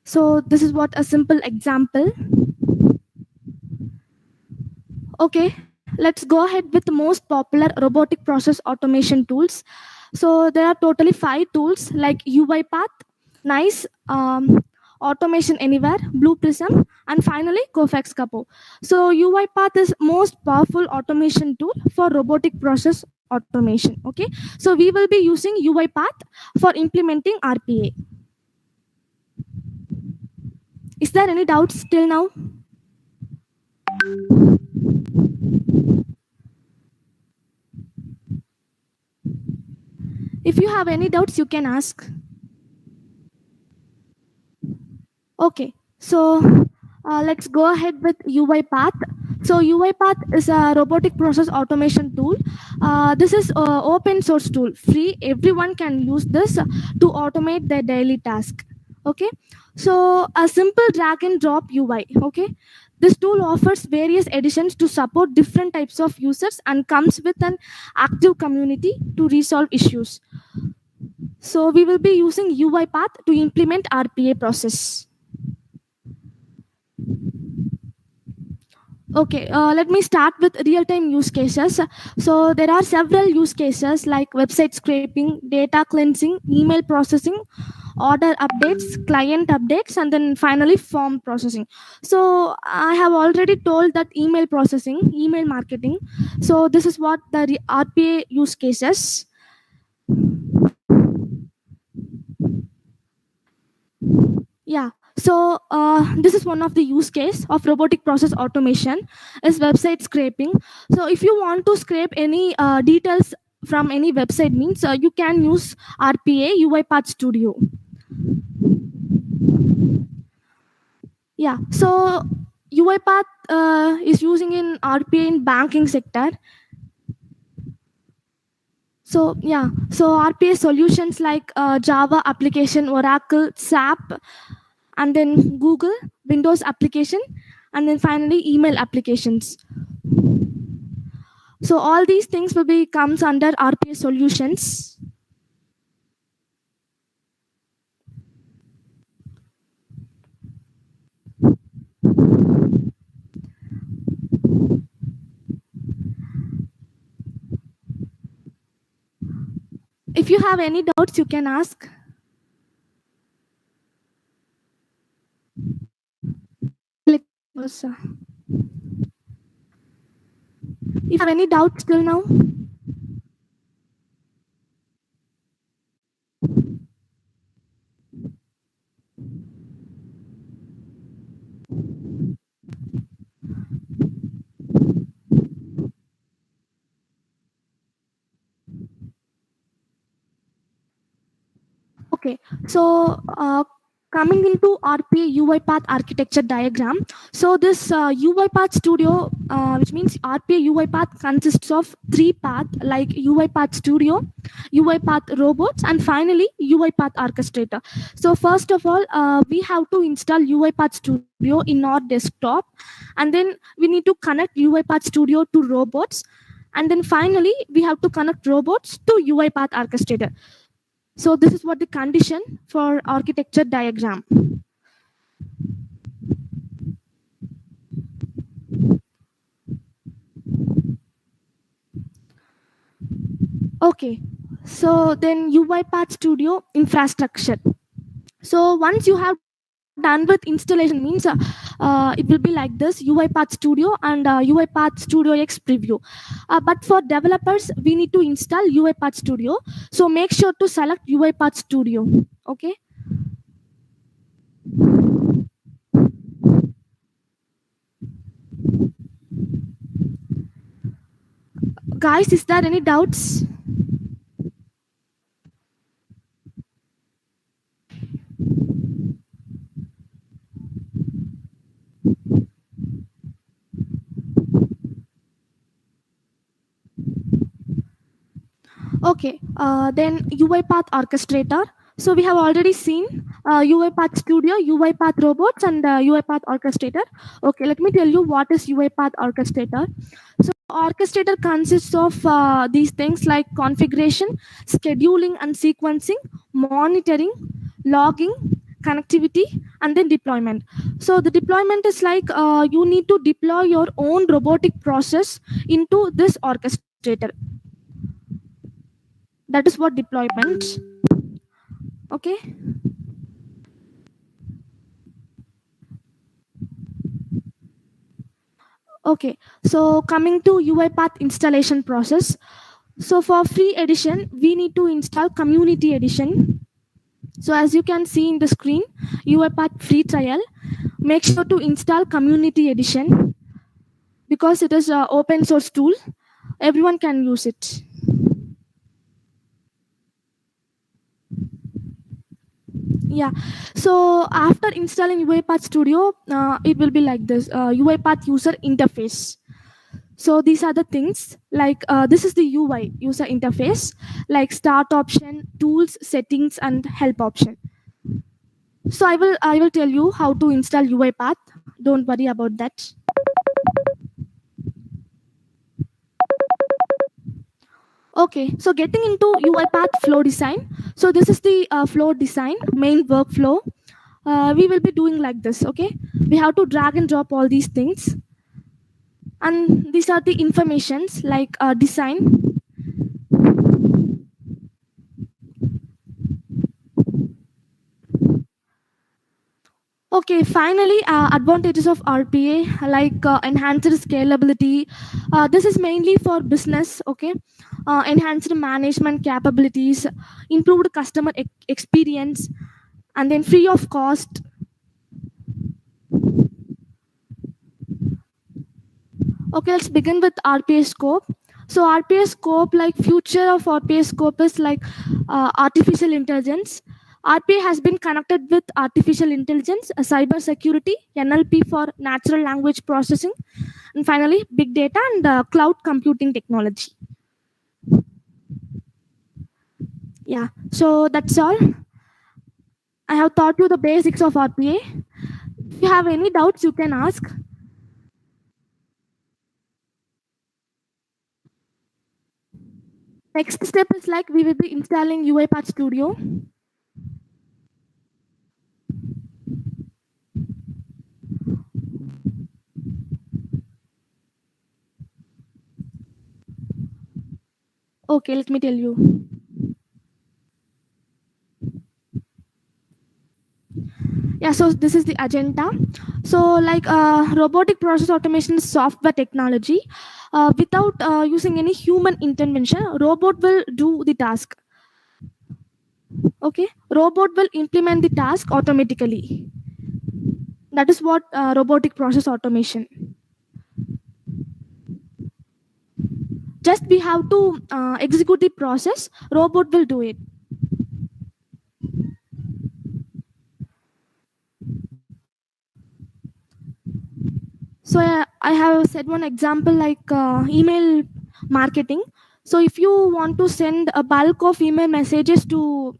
So this is what a simple example. Okay, let's go ahead with the most popular robotic process automation tools. So there are totally 5 tools like Uipath, Nice, Automation Anywhere, Blue Prism, and finally Cofex Capo. So Uipath is most powerful automation tool for robotic process automation. Okay, so we will be using Uipath for implementing RPA. Is there any doubts till now? If you have any doubts, you can ask. Okay, so let's go ahead with Uipath. So Uipath is a robotic process automation tool. This is open source tool, free. Everyone can use this to automate their daily task. Okay, so a simple drag and drop UI. Okay, this tool offers various editions to support different types of users and comes with an active community to resolve issues. So we will be using Uipath to implement RPA process. Okay, let me start with real-time use cases. So there are several use cases like website scraping, data cleansing, email processing, order updates, client updates, and then finally form processing. So I have already told that email processing, email marketing. So this is what the RPA use cases. Yeah, so this is one of the use case of robotic process automation is website scraping. So if you want to scrape any details from any website means you can use RPA Uipath Studio. Yeah, so Uipath is using in RPA in banking sector. So yeah, so RPA solutions like Java application, Oracle, SAP, and then Google, Windows application, and then finally email applications. So all these things will be comes under RPA solutions. If you have any doubts, you can ask. If you have any doubts till now. Okay, so coming into RPA Uipath architecture diagram. So this Uipath Studio, which means RPA Uipath consists of 3 paths like Uipath Studio, Uipath Robots, and finally Uipath Orchestrator. So first of all, we have to install Uipath Studio in our desktop, and then we need to connect Uipath Studio to Robots, and then finally we have to connect Robots to Uipath Orchestrator. So this is what the condition for architecture diagram. Okay, so then Uipath Studio infrastructure. So once you have done with installation means it will be like this: Uipath Studio and Uipath Studio X preview. But for developers, we need to install Uipath Studio. So make sure to select Uipath Studio. Okay. Guys, is there any doubts? Okay, then Uipath Orchestrator. So we have already seen Uipath Studio, Uipath Robots, and Uipath Orchestrator. Okay, let me tell you what is Uipath Orchestrator. So Orchestrator consists of these things like configuration, scheduling and sequencing, monitoring, logging, connectivity, and then deployment. So the deployment is like you need to deploy your own robotic process into this orchestrator. That is what deployment. Okay. Okay, so coming to UiPath installation process. So for free edition, we need to install community edition. So as you can see in the screen, UiPath free trial. Make sure to install community edition because it is an open source tool. Everyone can use it. Yeah, so after installing UiPath Studio, it will be like this, UiPath user interface. So these are the things like this is the UI user interface, like start option, tools, settings, and help option. So I will tell you how to install UiPath. Don't worry about that. Okay, so getting into UiPath flow design. So this is the flow design main workflow. We will be doing like this. Okay, we have to drag and drop all these things, and these are the informations like design. Okay, finally, advantages of RPA like enhanced scalability. This is mainly for business, okay? Enhanced management capabilities, improved customer experience, and then free of cost. Okay, let's begin with RPA Scope. So RPA Scope, like future of RPA Scope is like artificial intelligence. RPA has been connected with artificial intelligence, cyber security, NLP for natural language processing, and finally big data and cloud computing technology. Yeah, so that's all. I have taught you the basics of RPA. If you have any doubts, you can ask. Next step is like we will be installing Uipath Studio. Okay, let me tell you. Yeah, so this is the agenda. So like robotic process automation is software technology. Without using any human intervention, robot will do the task. Okay, robot will implement the task automatically. That is what robotic process automation. Just we have to execute the process, robot will do it. So I have said one example like email marketing. So if you want to send a bulk of email messages to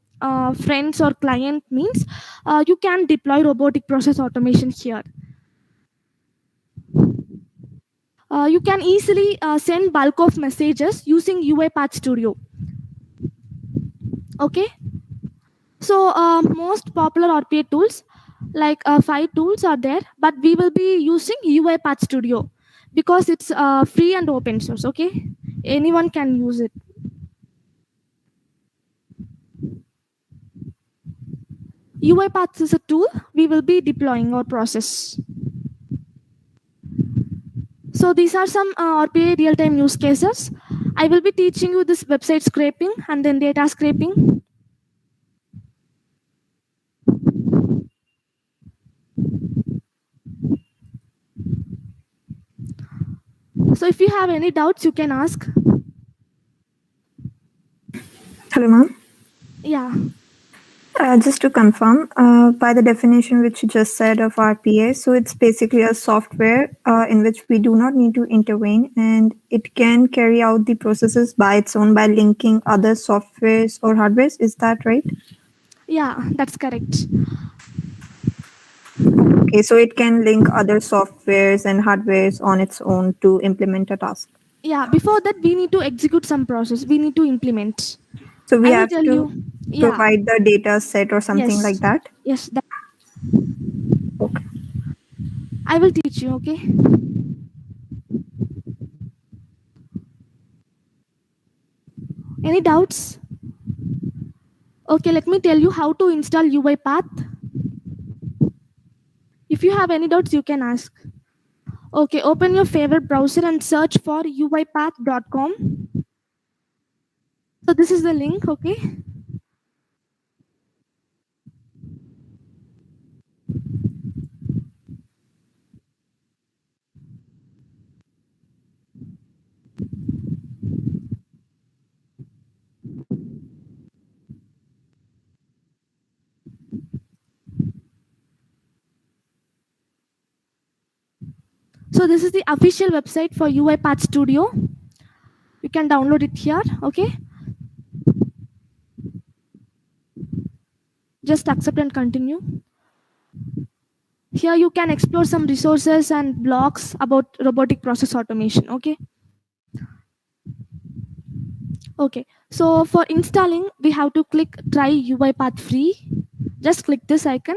friends or client means you can deploy robotic process automation here. You can easily send bulk of messages using Uipath Studio. Okay. So most popular RPA tools, like 5 tools are there, but we will be using Uipath Studio because it's free and open source. Okay, anyone can use it. Uipath is a tool we will be deploying our process. So these are some RPA real-time use cases. I will be teaching you this website scraping and then data scraping. So if you have any doubts, you can ask. Hello, ma'am. Yeah. Just to confirm, by the definition which you just said of RPA, so it's basically a software in which we do not need to intervene, and it can carry out the processes by its own by linking other softwares or hardwares. Is that right? Yeah, that's correct. Okay, so it can link other softwares and hardwares on its own to implement a task. Yeah, before that, we need to execute some process. We need to implement. So we I will have tell to you. Yeah. provide the data set or something Yes. like that. Yes. I will teach you, okay? Any doubts? Okay, let me tell you how to install Uipath. If you have any doubts, you can ask. Okay, open your favorite browser and search for uipath.com. So this is the link, okay? So this is the official website for Uipath Studio. You can download it here, okay? Just accept and continue. Here you can explore some resources and blogs about robotic process automation, okay? Okay, so for installing, we have to click try Uipath free. Just click this icon.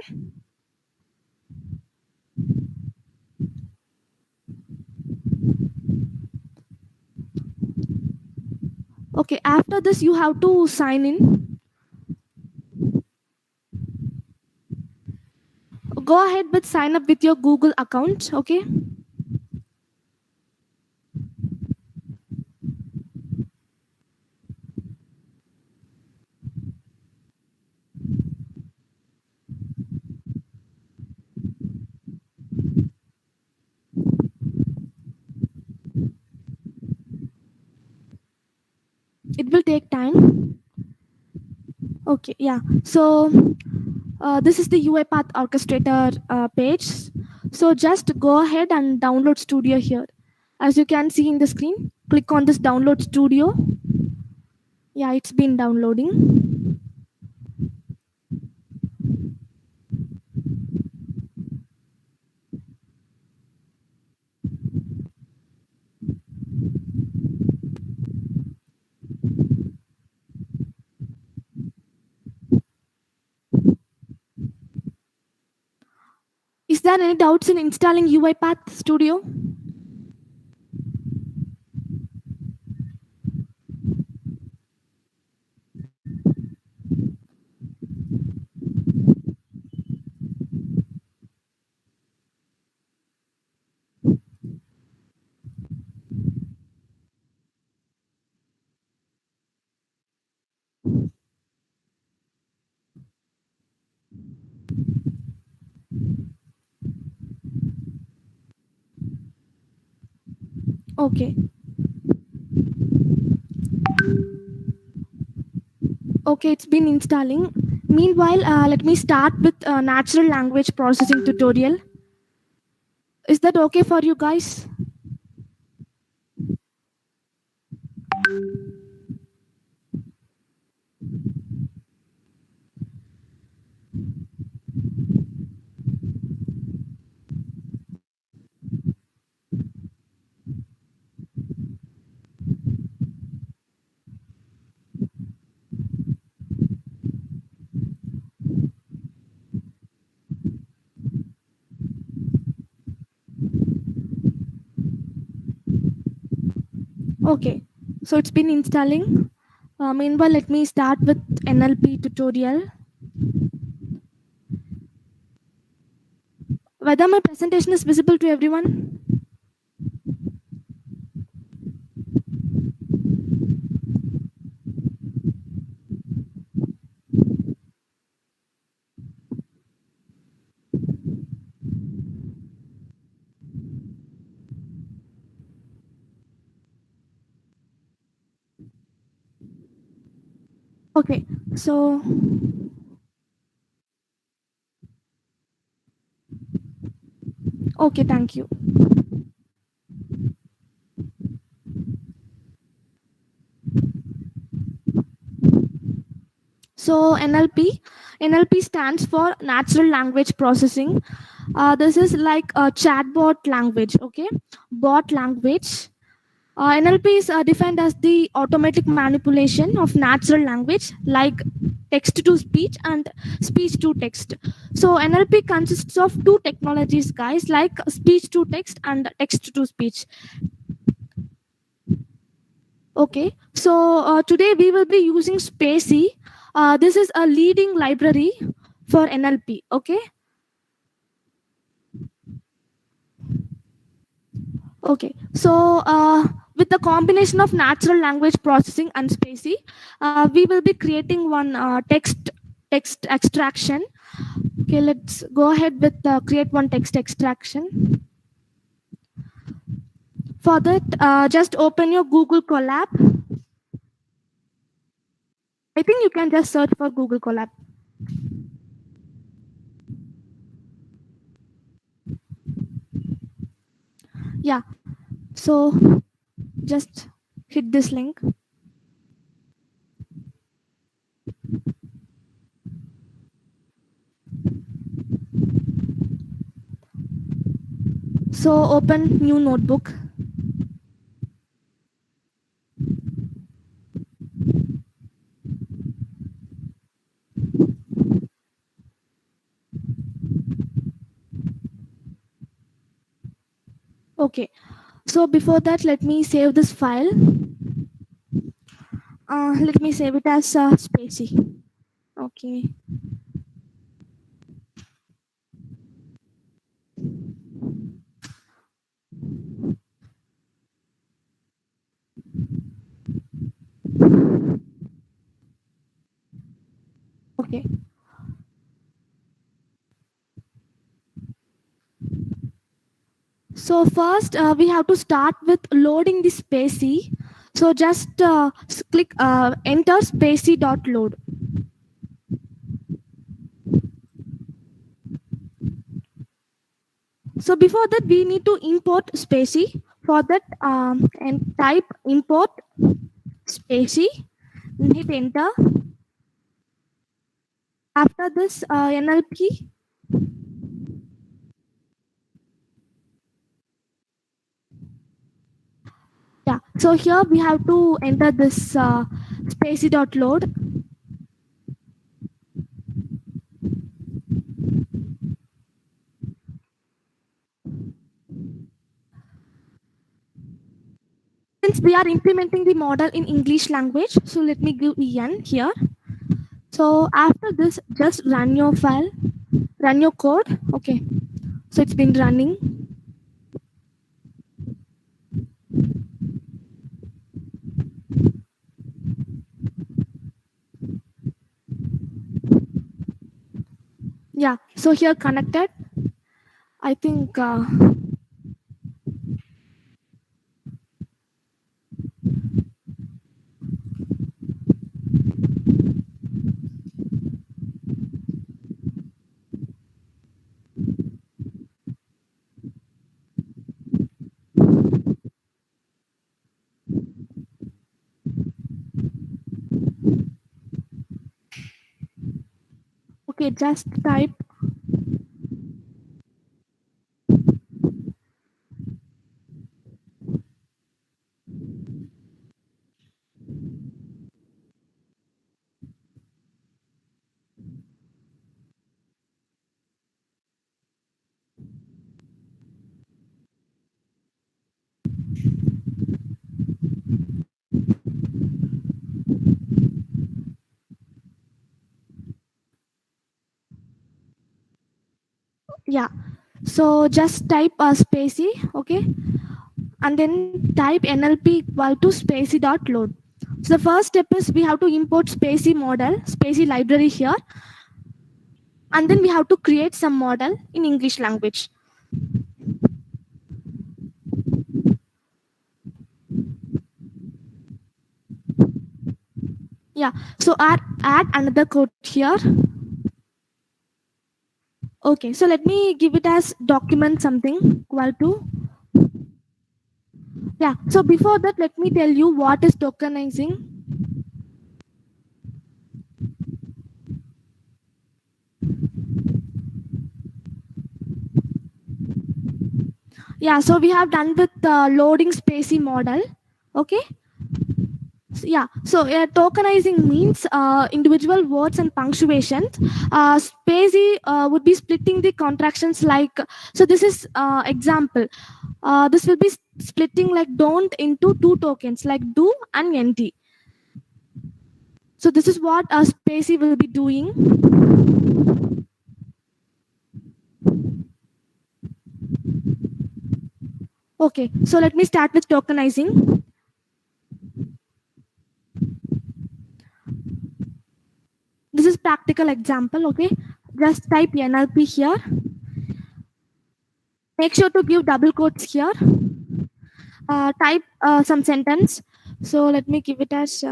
Okay, after this, you have to sign in. Go ahead with sign up with your Google account, okay? It will take time. Okay, yeah. So this is the Uipath Orchestrator page. So just go ahead and download Studio here. As you can see in the screen, click on this download Studio. Yeah, it's been downloading. Is there any doubts in installing Uipath Studio? Okay. Okay, it's been installing. Meanwhile, let me start with natural language processing tutorial. Is that okay for you guys? Okay, so it's been installing. Meanwhile, let me start with NLP tutorial. Whether my presentation is visible to everyone? Okay, so okay, thank you. So NLP stands for natural language processing. This is like a chatbot language, okay? Bot language. NLP is defined as the automatic manipulation of natural language like text to speech and speech to text. So NLP consists of two technologies, guys, like speech to text and text to speech. Okay, so today we will be using Spacey. This is a leading library for NLP. Okay. Okay, so with the combination of natural language processing and Spacey, we will be creating one text extraction. Okay, let's go ahead with create one text extraction. For that, just open your Google Colab. I think you can just search for Google Colab. Yeah, so just hit this link. So open new notebook. Okay, so before that, let me save this file. Let me save it as Spacey. Okay. Okay. So first, we have to start with loading the Spacey. So just click enter Spacey.load. So before that, we need to import Spacey. For that, and type import Spacey. Hit enter. After this, NLP. Yeah. So here we have to enter this Spacey.load. Since we are implementing the model in English language, so let me give en here. So after this, just run your file, run your code. Okay, so it's been running. Yeah, so here connected. I think okay, just type. Yeah, so just type Spacey, okay, and then type NLP equal to Spacey.load. So the first step is we have to import Spacey model, Spacey library here, and then we have to create some model in English language. Yeah, so add another code here. Okay, so let me give it as document something equal to. Yeah, so before that, let me tell you what is tokenizing. Yeah, so we have done with the loading Spacey model. Okay. So tokenizing means individual words and punctuations. Spacey would be splitting the contractions like, so this is example. This will be splitting like don't into two tokens like do and nt. So this is what Spacey will be doing. Okay, so let me start with tokenizing. This is practical example. Okay, just type NLP here. Make sure to give double quotes here. Type some sentence. So let me give it as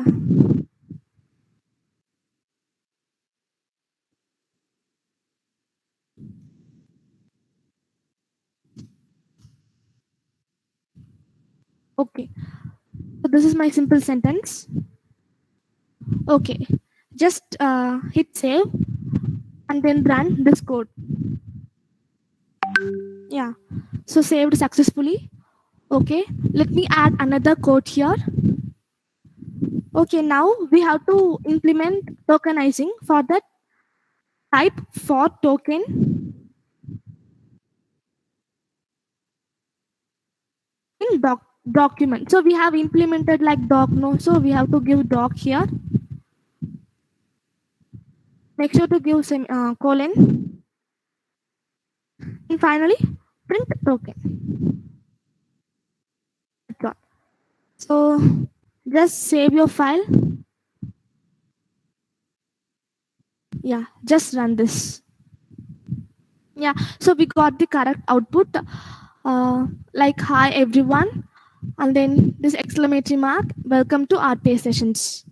okay. So this is my simple sentence. Okay, just hit save and then run this code. Yeah, so saved successfully. Okay, let me add another code here. Okay, now we have to implement tokenizing. For that, type for token in document. So we have implemented like doc no, so we have to give doc here. Make sure to give some colon, and finally print token. That's all. So just save your file. Yeah, just run this. Yeah, so we got the correct output, like hi everyone, and then this exclamatory mark, welcome to RPA sessions.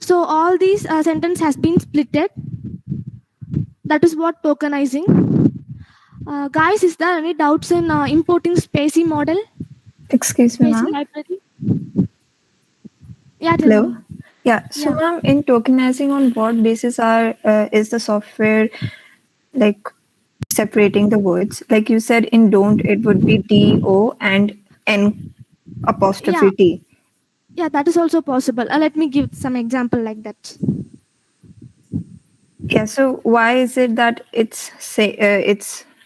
So all these sentence has been splitted. That is what tokenizing. Guys, is there any doubts in importing Spacey model? Excuse me, Spacey ma'am. library? Yeah, tell Hello. me. Yeah. So, Yeah. ma'am, in tokenizing, on what basis are is the software like separating the words? Like you said, in don't it would be do and n Yeah, apostrophe t. yeah, that is also possible. Let me give some example like that. Yeah. So why is it that it's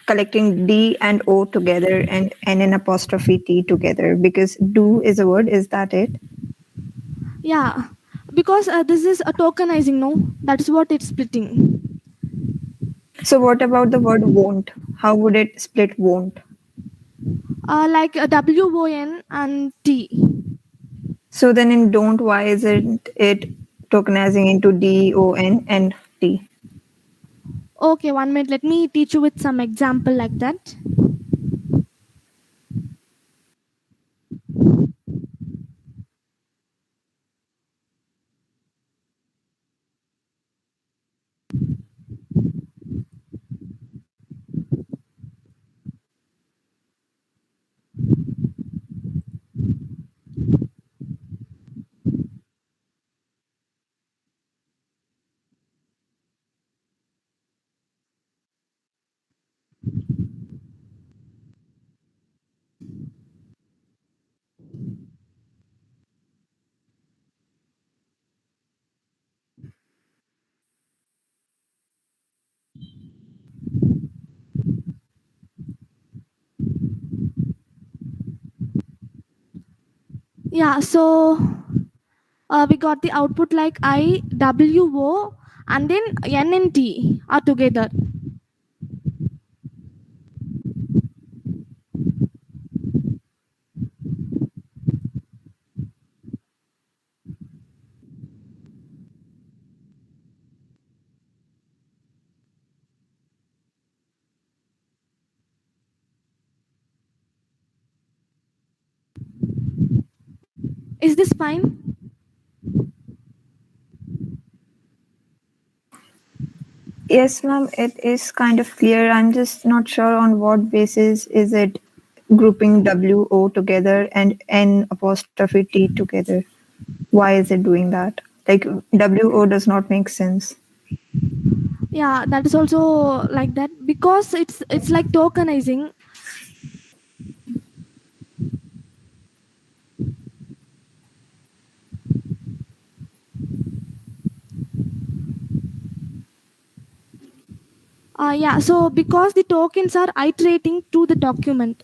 collecting d and o together and n and apostrophe t together? Because do is a word. Is that it? Yeah, because this is a tokenizing, no? That is what it's splitting. So what about the word won't? How would it split won't? Like WON and T. So then in don't, why isn't it tokenizing into DON and T? Okay, 1 minute. Let me teach you with some example like that. Yeah, so we got the output like IWO and then N and T are together. Is this fine? Yes, ma'am, it is kind of clear. I'm just not sure on what basis is it grouping WO together and N apostrophe T together. Why is it doing that? Like WO does not make sense. Yeah, that is also like that because it's like tokenizing. Yeah, so because the tokens are iterating to the document.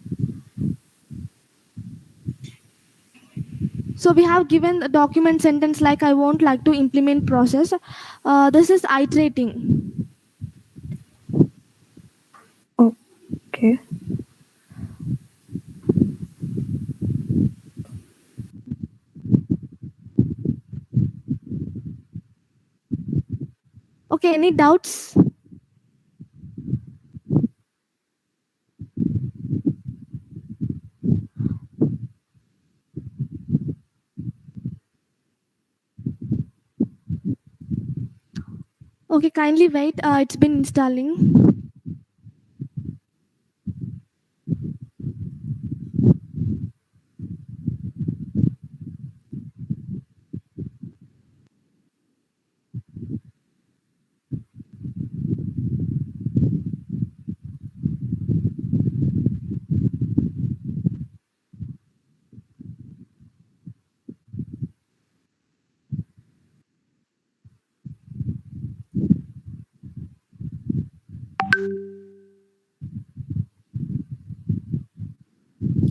So we have given the document sentence like I won't like to implement process. This is iterating. Okay. Okay, any doubts? Okay, kindly wait. It's been installing.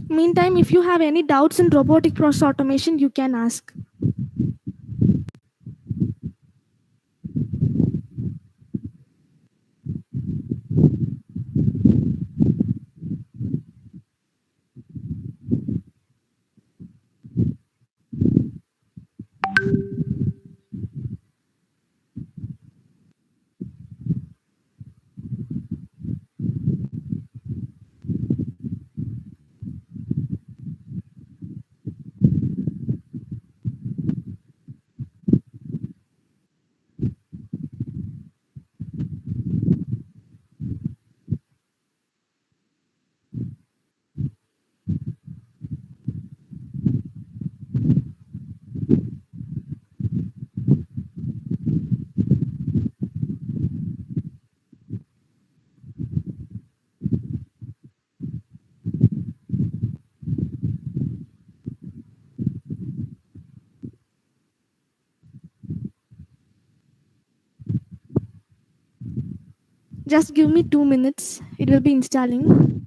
Meantime, if you have any doubts in robotic process automation, you can ask. Just give me 2 minutes. It will be installing.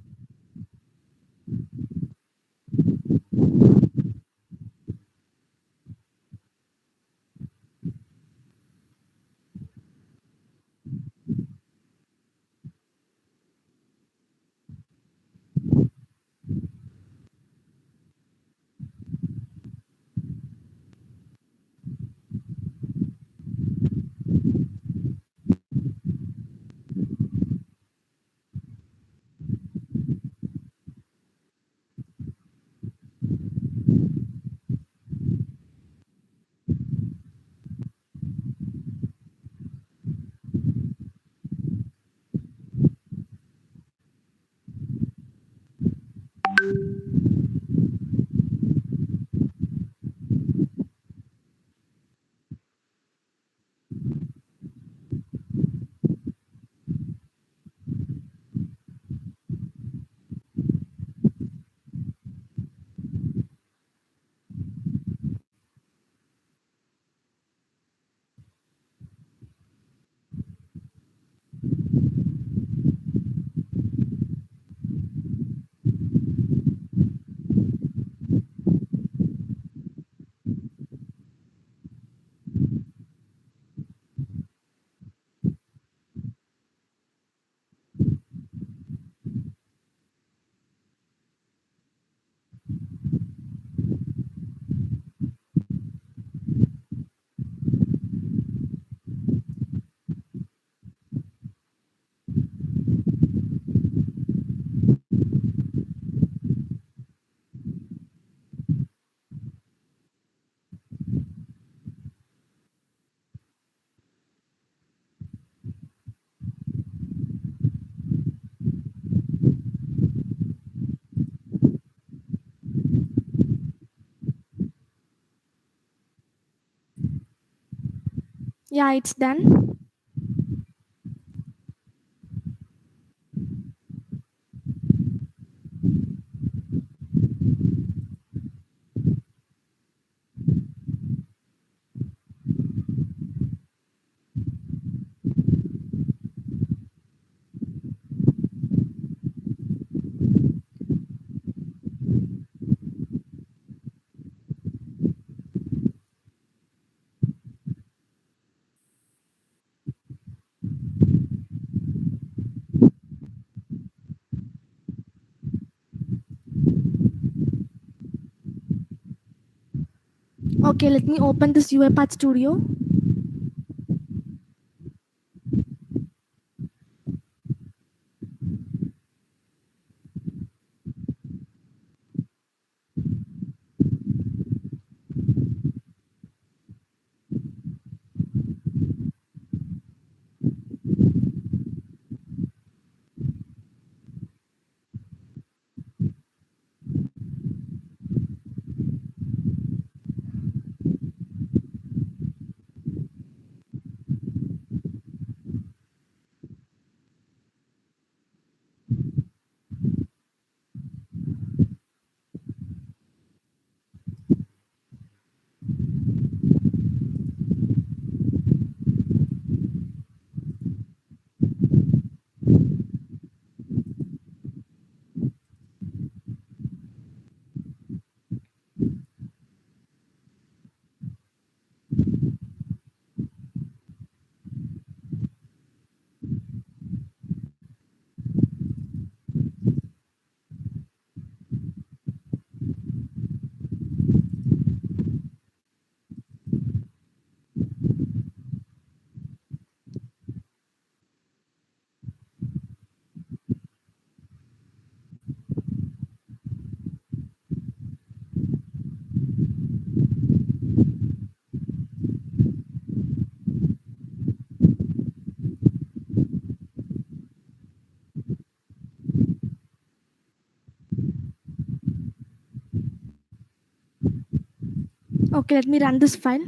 Yeah, it's done. Okay, let me open this Uipath Studio. Okay, let me run this file.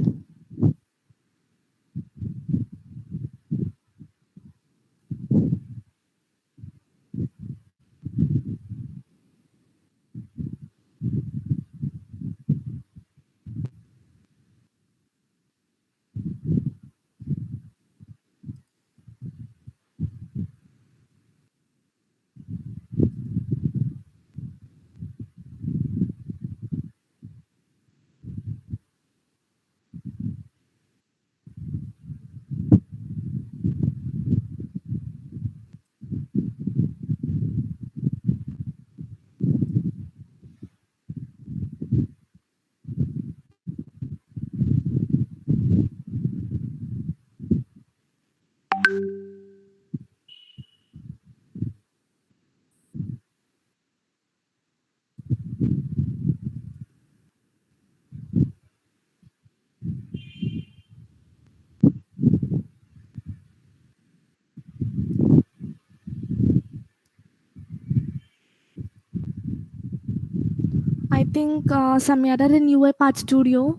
I think some error in Uipath Studio.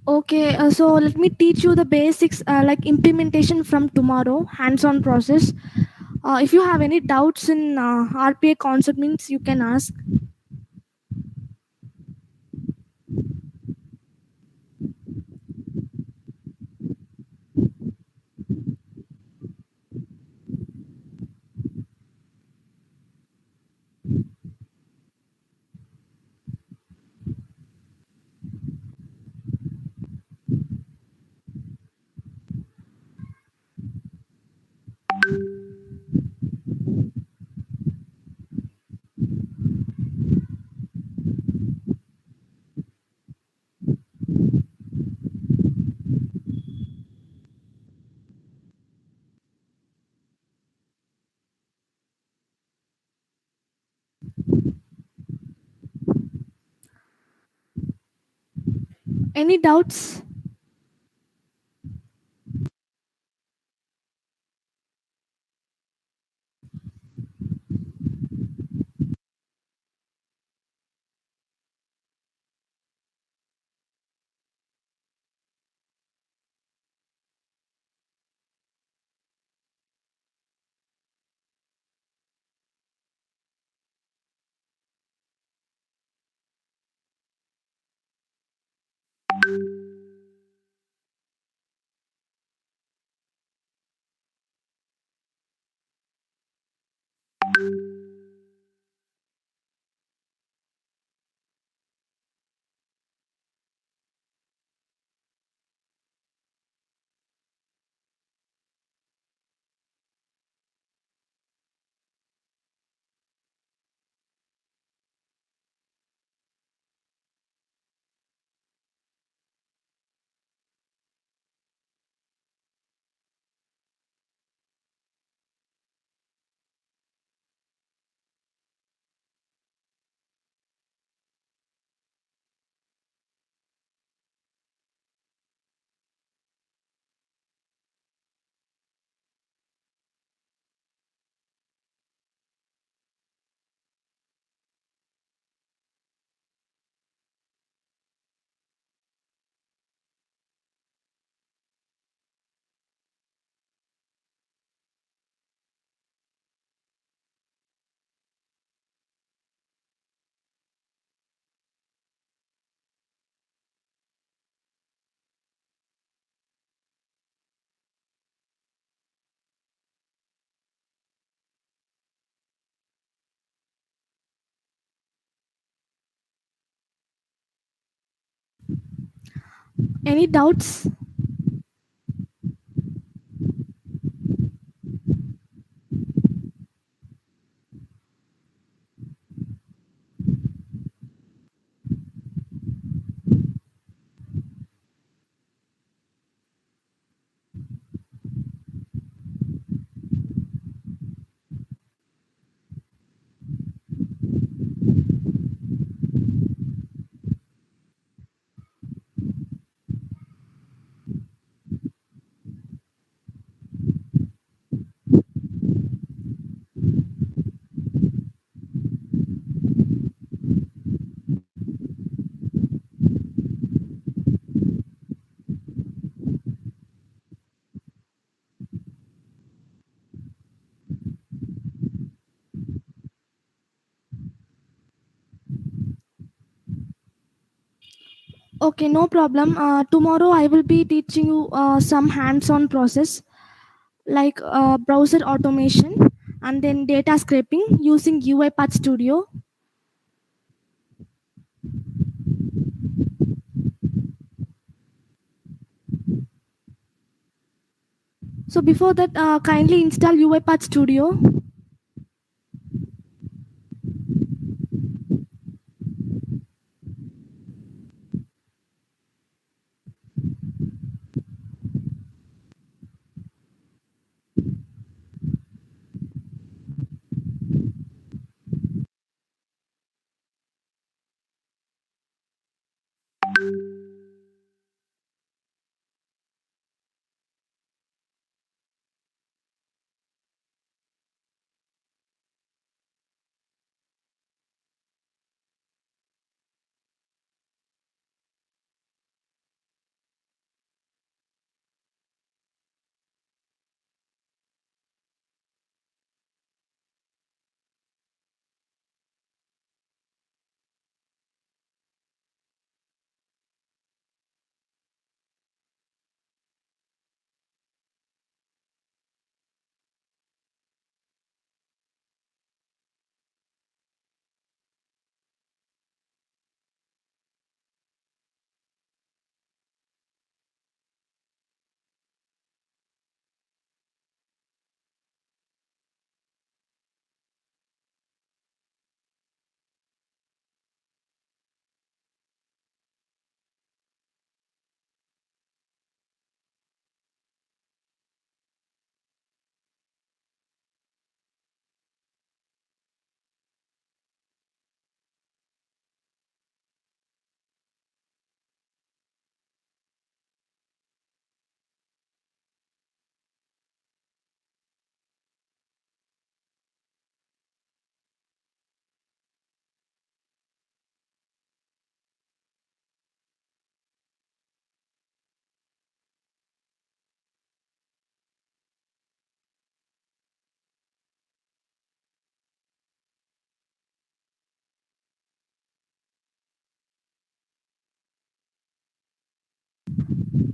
Okay, so let me teach you the basics like implementation from tomorrow, hands-on process. If you have any doubts in RPA concept means you can ask. Any doubts? Any doubts? Okay, no problem. Tomorrow I will be teaching you some hands-on process like browser automation and then data scraping using UiPath Studio. So before that, kindly install UiPath Studio.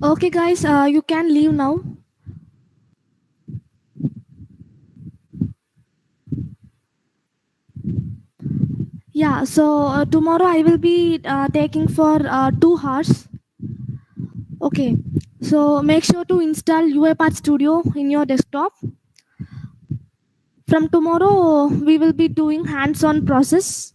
Okay, guys, you can leave now. Yeah, so tomorrow I will be taking for 2 hours. Okay, so make sure to install UiPath Studio in your desktop. From tomorrow, we will be doing hands-on process.